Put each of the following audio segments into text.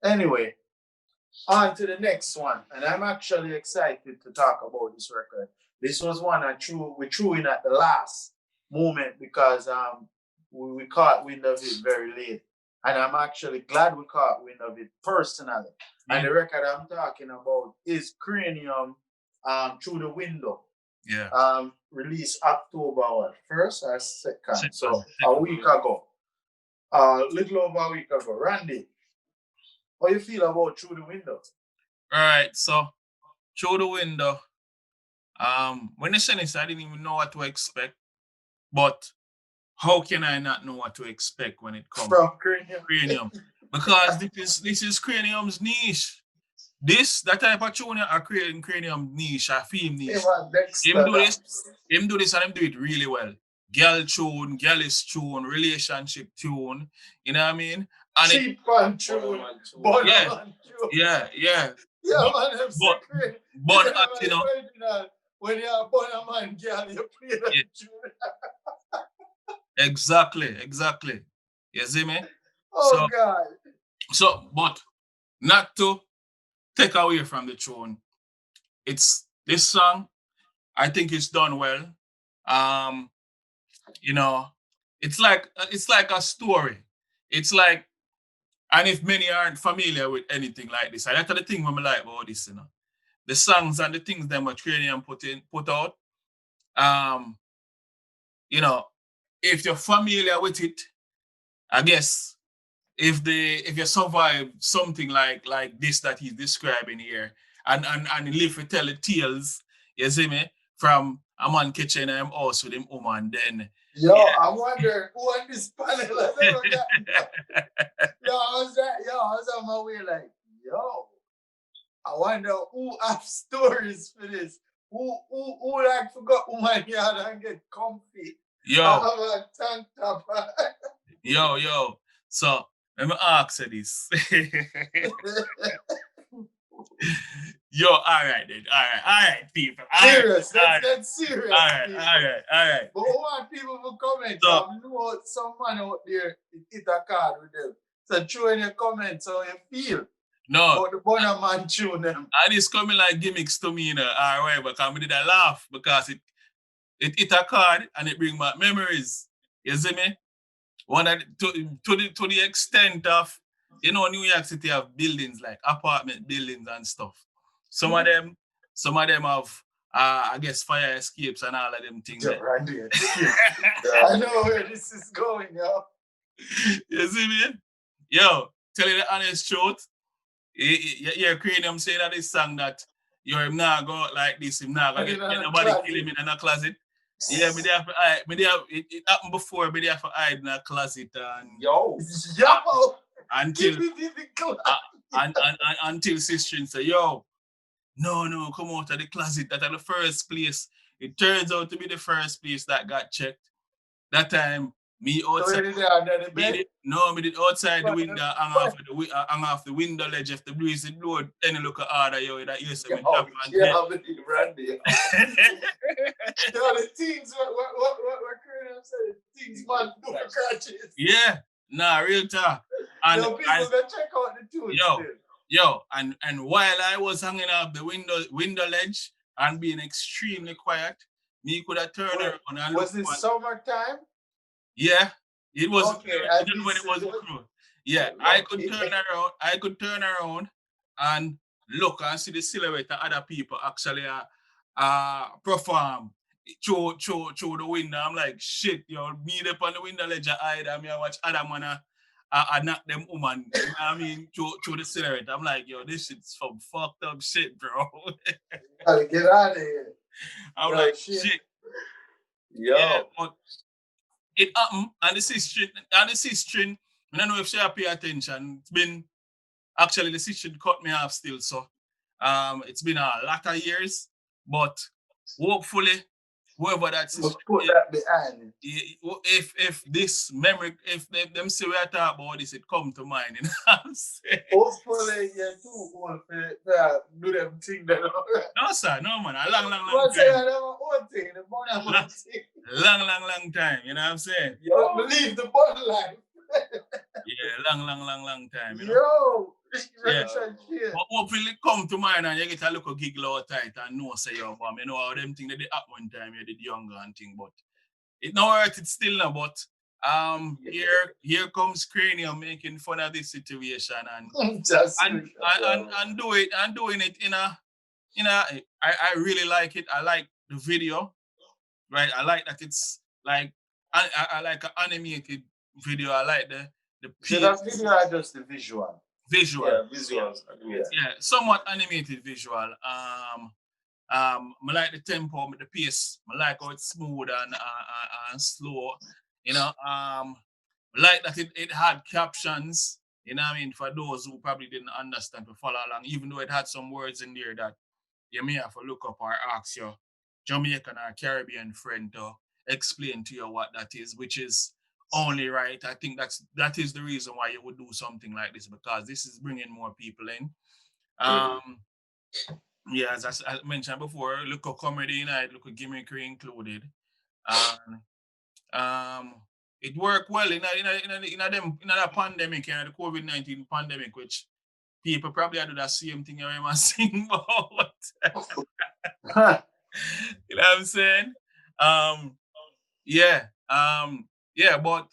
Anyway, on to the next one. And I'm actually excited to talk about this record. This was one we threw in at the last moment because we caught wind of it very late. And I'm actually glad we caught wind of it personally. And the record I'm talking about is Kranium Through the Window. Yeah. Released October what, 1st or 2nd? So a week ago. Little over a week ago. Randy, how you feel about Through the Window? All right, so Through the Window. When they sent this, I didn't even know what to expect. But how can I not know what to expect when it comes from Kranium? Because this is Kranium's niche. That type of tune are creating Kranium niche, a film niche. Him do this and him do it really well. Girl tune, girlish tune, relationship tune. You know what I mean? And cheap fun tune. Yeah. Yeah, man, but you know, when you're a Bonaman girl, you play that tune. Exactly. You see me? Oh, God. So, but not to take away from the tune. It's this song, I think it's done well. You know, it's like a story. It's like, and if many aren't familiar with anything like this, and that's the thing when I like about this, you know. The songs and the things that Kranium put out. You know, if you're familiar with it, I guess if you survive something like this that he's describing here and live to tell the tales, you see me, from a man catching him house with him woman, then I wonder who on this panel has ever gotten I was on my way like, I wonder who have stories for this. Who like forgot woman yard and get comfy. I have a tank top. Yo. So let me ask you this. Yo, all right, people. Serious. That's serious. All right. But I want people to comment. So, I know someone out there hit a card with them. So throw in your comments how you feel. No. About the Bonaman tune them. And it's coming like gimmicks to me, you know. All right, but I did a laugh because it hit a card and it bring back memories. You see me? One to the extent of, you know, New York City have buildings like apartment buildings and stuff. Some of them have I guess fire escapes and all of them things. Randy, I know where this is going, yo. You see me? Yo, tell you the honest truth. You're Kranium saying that this song that you're not go out like this, him not gonna get nobody kill him in a closet. Yeah, it happened before, but they have to hide in a closet and until sister say, yo, no, come out of the closet. That's the first place. It turns out to be the first place that got checked. That time, me outside. Me did outside the window, hang off the window ledge. If the breeze it blow, any look at harder, yo, that you say me drop and Randy. The things what Kranium said, things man do for crutches. Yeah, real talk. And people that check out the tune. Yo, and while I was hanging off the window ledge and being extremely quiet, me could have turned around and was it summertime? Yeah, it was. Okay, when it was cool. Yeah, I could turn around and look and see the silhouette of other people actually perform through the window. I'm like, shit, yo, me up on the window ledge hide and me watch other man I knock them woman. You know what I mean? Through the silhouette. I'm like, yo, this shit's some fucked up shit, bro. Gotta get out of here. I'm like, shit. Yo. Yeah, but it happened, and the sister, I don't know if she pay attention. It's been, actually, the sister cut me off still, so it's been a lot of years, but hopefully, whoever that sister, put that behind. If this memory, if them see we are talking about this, it come to mind, you know what I'm saying? Hopefully, you're too old to do them thing that. No, sir, no, man, a long time. Long time, you know what I'm saying? You don't believe the bun life. Yeah, long time, you know? Yo, But hopefully it come to mind and you get a little giggle out tight and know say yo, but you know how them thing that they happen one time you did younger and thing, but it no hurt it still now, but here comes Kranium making fun of this situation and doing it in a I really like it. I like the video, right? I like that it's like I like an animated video. I like the So that video or just the visual? Visual. Yeah, visuals. Yeah, somewhat animated visual. I like the tempo, the pace. I like how it's smooth and slow. You know, I like that it had captions. You know what I mean? For those who probably didn't understand to follow along, even though it had some words in there that you may have to look up or ask your Jamaican or Caribbean friend to explain to you what that is, which is only right. I think that is the reason why you would do something like this, because this is bringing more people in. Yeah, as I mentioned before, look at comedy night, look at gimmickry included. It worked well in that pandemic, the COVID-19 pandemic, which people probably had to do that same thing I must sing about. You know what I'm saying? But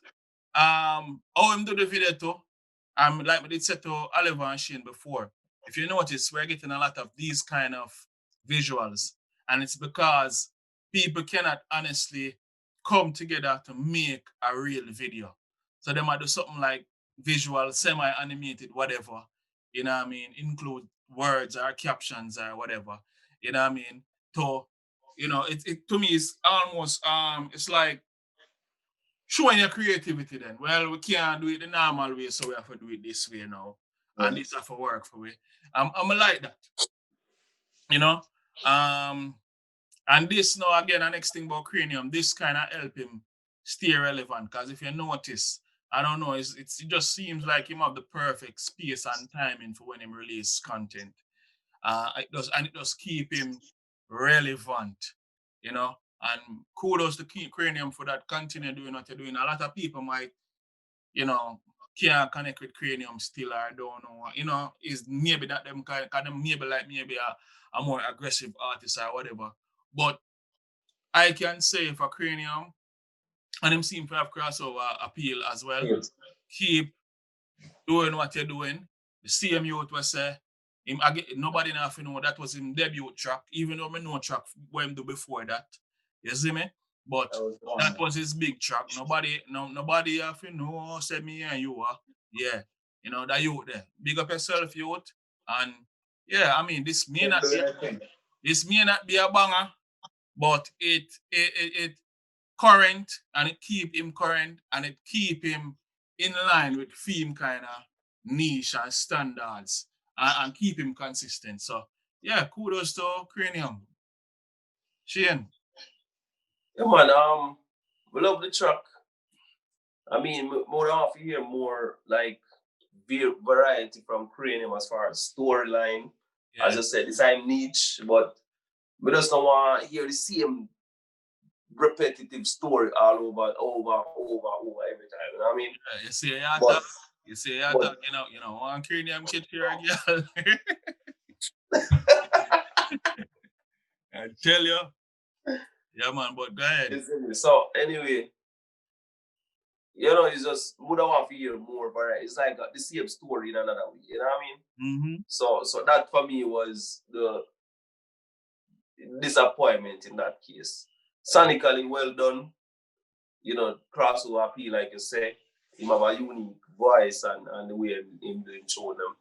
how him do the video too? Like we did say to Oliver and Shane before. If you notice, we're getting a lot of these kind of visuals, and it's because people cannot honestly come together to make a real video. So they might do something like visual, semi-animated, whatever. You know what I mean? Include words or captions or whatever. You know what I mean? So, it to me is almost it's like showing your creativity then. Well, we can't do it the normal way, so we have to do it this way now. And this have to work for me. I'm like that. You know? And this now again, the next thing about Kranium, this kind of help him stay relevant. Because if you notice, I don't know, it just seems like him have the perfect space and timing for when him release content. It does keep him relevant, you know. And kudos to keep Kranium for that. Continue doing what you're doing. A lot of people might, can't connect with Kranium still, or don't know. Is maybe that them kind of maybe a more aggressive artist or whatever. But I can say for Kranium, and him seem to have crossover appeal as well. Yes. Keep doing what you're doing. The same youth was say, nobody now know that was his debut track, even though I know track when do before that. You see me? But that was his big track. Nobody have to know, say me and you are. Yeah. That youth there. Big up yourself, youth. And yeah, I mean this may not be a banger, but it current, and it keep him current, and it keep him in line with theme kind of niche and standards, and keep him consistent. So yeah, kudos to Kranium. Shane. Yeah, man. We love the track. I mean, more off here, more like variety from Kranium as far as storyline. Yeah. As I said, it's a niche, but we just don't want to hear the same repetitive story all over every time. You know what I mean? Yeah, you see, one Kranium kid here again. I tell you. Yeah, man, but go ahead. So anyway, it's just would want to hear more variety. It's like the same story in another way. You know what I mean? Mm-hmm. So that for me was the disappointment in that case. Sonically well done. Crossover appeal, like you say. Him have a unique voice and the way him doing show them,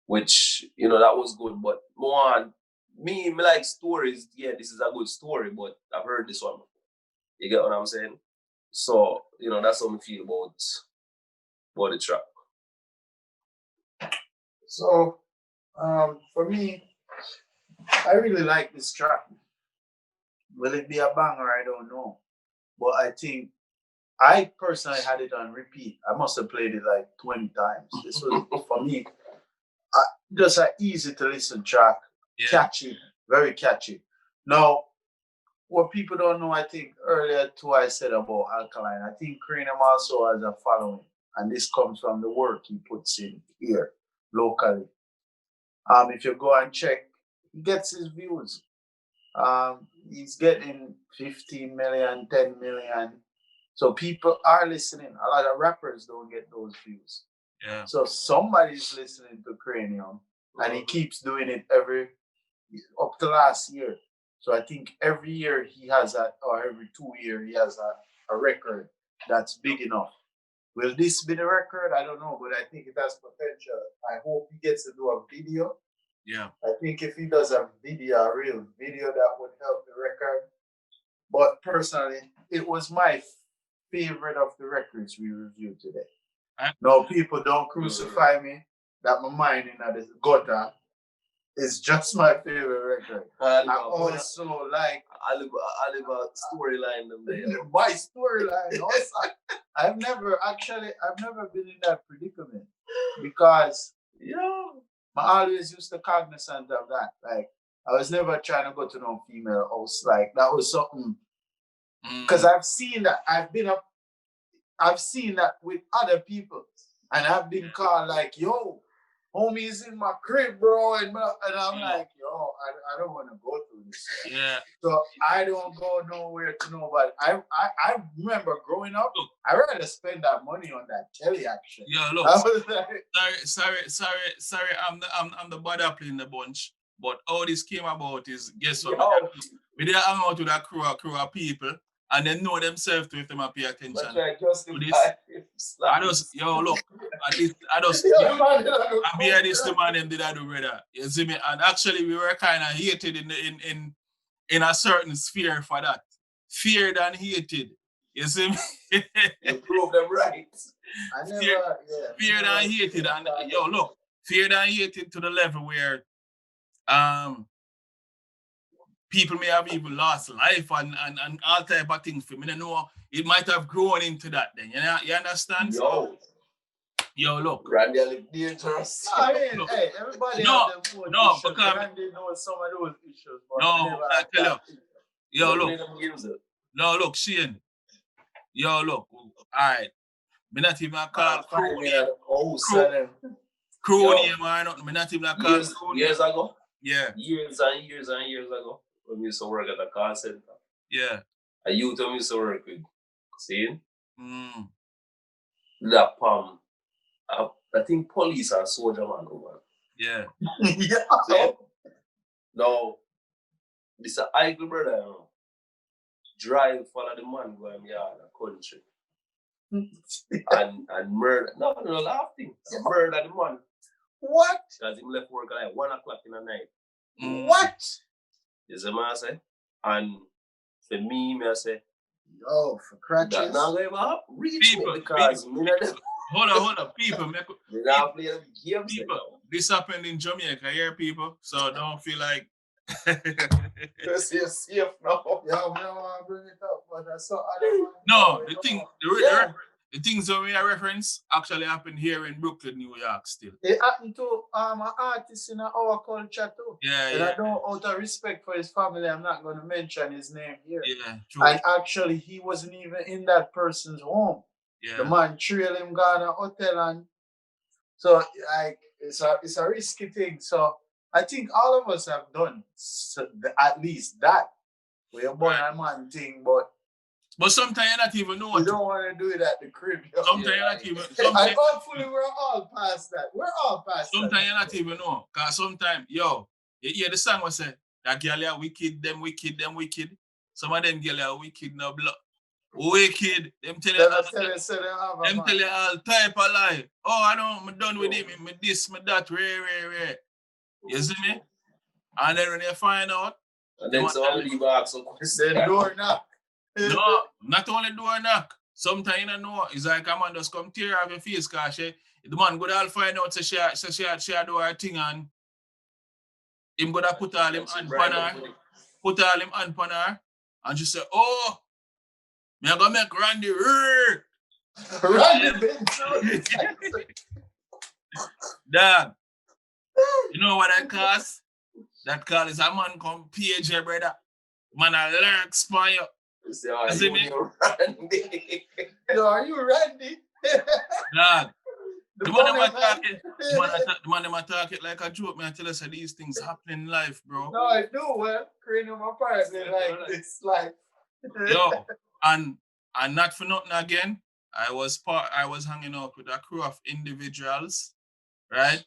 which that was good. But more me like stories. Yeah, this is a good story, but I've heard this one. You get what I'm saying? So that's how I feel about the track. So for me, I really like this track. Will it be a banger? I don't know, but I think I personally had it on repeat. I must have played it like 20 times. This was for me just an easy to listen track, catchy, very catchy. Now, what people don't know, I think earlier too, I said about Alkaline. I think Kranium also has a following, and this comes from the work he puts in here. locally. If you go and check, he gets his views. He's getting 15 million, 10 million. So people are listening. A lot of rappers don't get those views. Yeah. So somebody's listening to Kranium, and he keeps doing it up to last year. So I think every year he has or every 2 years he has a record that's big enough. Will this be the record? I don't know, but I think it has potential. I hope he gets to do a video. Yeah. I think if he does a real video, that would help the record. But personally, it was my favorite of the records we reviewed today. No, people don't crucify me that my mind in the gutter is just my favorite record. I also like Oliver storyline them there. my storyline. Also, I've never been in that predicament because I always used to cognizant of that. Like I was never trying to go to no female house. Like that was something because I've seen that. I've seen that with other people, and I've been called like, "Yo, homie's in my crib, bro," and I'm like, "Yo, I don't want to go through this." Yeah. So I don't go nowhere to nobody. I remember growing up, I rather spend that money on that telly action. Yeah, look. I was like, sorry. I'm the bad apple in the bunch. But all this came about is guess what? We did hang out with a crew of people. And they know themselves to if them pay attention to this. I just, look, at least I just, I bear this to man them did I do, brother. You see me? And actually, we were kind of hated in a certain sphere for that. Feared and hated. You see me? You prove them right. Feared and hated. And, look, feared and hated to the level where, people may have even lost life and all type of things for me. I know it might have grown into that then. You understand? Yo, look. Randy look dangerous. I mean, look, hey, everybody has their own issues. Because Randy knows some of those issues. But I tell you. Yo, look. No, look, Shane. Yo, look. All right. Me not even call crew name. Crew name or nothing. Me not even call crew name. Years ago? Yeah. Years ago. When we used to work at the call center. Yeah. A youth when we used to work with. See? That palm. I think police are soldier man over. Yeah. See? Now, this is a Eagle brother, drive follow the man go in the country. and murder. No, laughing. Murder the man. What? Because he left work at like 1 o'clock in the night. What? You see what I say? And for me, I say, yo, for crutches. That now going to reach me because hold on, people. People. This happened in Jamaica here, people. So don't feel like you're safe now. Yeah, I want to bring it up, but that's so the things that we are reference actually happened here in Brooklyn, New York still. It happened to an artist in our culture too. Yeah, and I don't, out of respect for his family, I'm not going to mention his name here. Yeah, true. And actually, he wasn't even in that person's home. Yeah. The man trailed him, gone to a hotel, and so like it's a risky thing. So I think all of us have done at least that. We're born a man thing, but sometimes you not even know. You don't want to do it at the crib. Sometimes you not even. And hopefully we're all past that. We're all past sometimes that. You not even know. Because sometimes, you hear the song was say, that girl are wicked, them wicked, them wicked. Some of them girl are wicked, no blood. Wicked. Them tell you all type of lie. Oh, I'm done with him. Me this, me that, rare. You see me? And then when they find out. And then somebody asks some questions. Then door knock. No, not only door knock. Sometimes you don't know. It's like a man just come tear off your face because the man go to find out she do her thing and him go to put all him hand on her. And she say, oh, me I go make Randy Dad, you know what that cost? That call is a man come PJ, brother. Man a lurk for you. Are you Randy? No, are you Randy? Dad, The man them attack it. The man them attack it like a joke. Man, I tell us that these things happen in life, bro. No, I do. Well, Kranium apparently like this life. Yo, and not for nothing again. I was hanging out with a crew of individuals, right?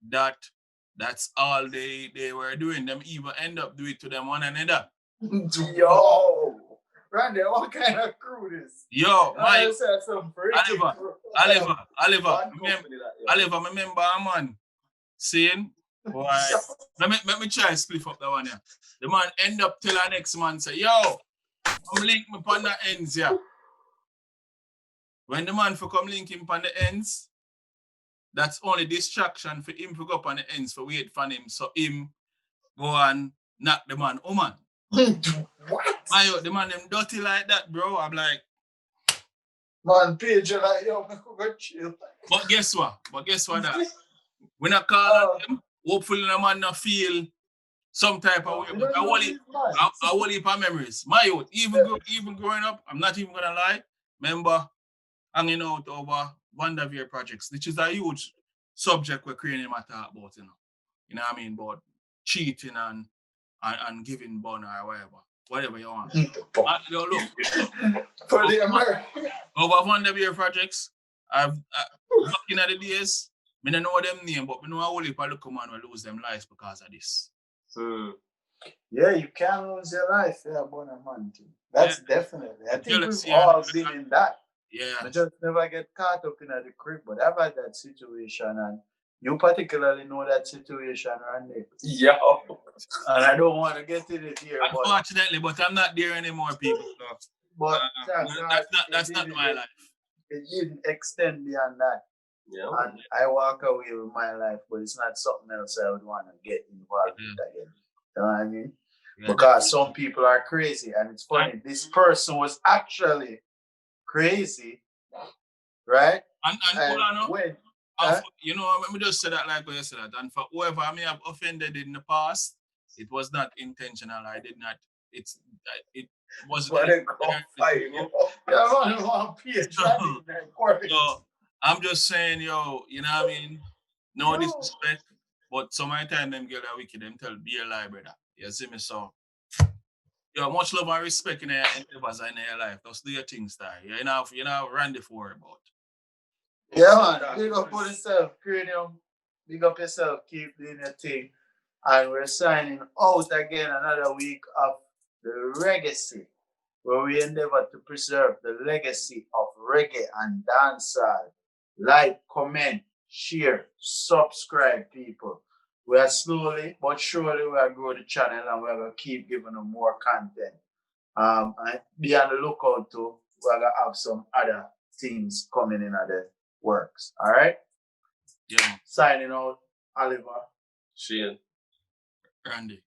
That's all they were doing. Them even end up doing it to them one another. Yo, Randy, what kind of crew this? Yo, my Oliver, Oliver, remember a man saying, why? let me try split up that one here. The man end up till the next man say, yo, come link me upon the ends here. When the man for come link him upon the ends, that's only distraction for him to go up on the ends for wait for him. So him go and knock the man. Oh man. What? The man them dirty like that, bro. I'm like, man, page like yo, I could go chill. But guess what that? When I call them, hopefully the man not feel some type of way. But I will heap of memories. My youth, even growing up, I'm not even gonna lie. Remember hanging out over Vanderveer projects, which is a huge subject we're creating a talk about, you know. You know what I mean? About cheating and giving bun or whatever you want. Look, for the American. over Vanderveer projects, I've back in the days, I don't know them name, but I know a whole heap of little man will lose them lives because of this. Yeah, you can lose your life, bun a man too. That's definitely. I think we've all been in that. Yeah. I just never get caught up in the crib, but I've had that situation, and you particularly know that situation, Randy. Yeah. And I don't want to get in it here. Unfortunately, but I'm not there anymore, people. So, but that's not my life. It didn't extend beyond that. Yeah. And I walk away with my life, but it's not something else I would want to get involved with again. You know what I mean? Yeah. Because some people are crazy, and it's funny. This person was actually crazy, right? And when, you know, let me just say that like what you said that. And for whoever I may have offended in the past, it was not intentional. I did not. It wasn't. So I'm just saying, yo, you know what I mean? No disrespect, but some of the time them girls are wicked. Them tell be a lie, brother. You see me? So. Yo, much love and respect in your endeavors in your life. Just do your things, star. You know, Randy for about. Yeah, man. Big up for yourself, Kranium. Big up yourself. Keep doing your thing. And we're signing out again another week of the Reggaecy, where we endeavor to preserve the legacy of reggae and dancehall. Like, comment, share, subscribe, people. We are slowly but surely we are growing the channel, and we're gonna keep giving them more content. And be on the lookout too. We're gonna have some other things coming in at the works. All right. Yeah. Signing out, Oliver. Shane. Randy.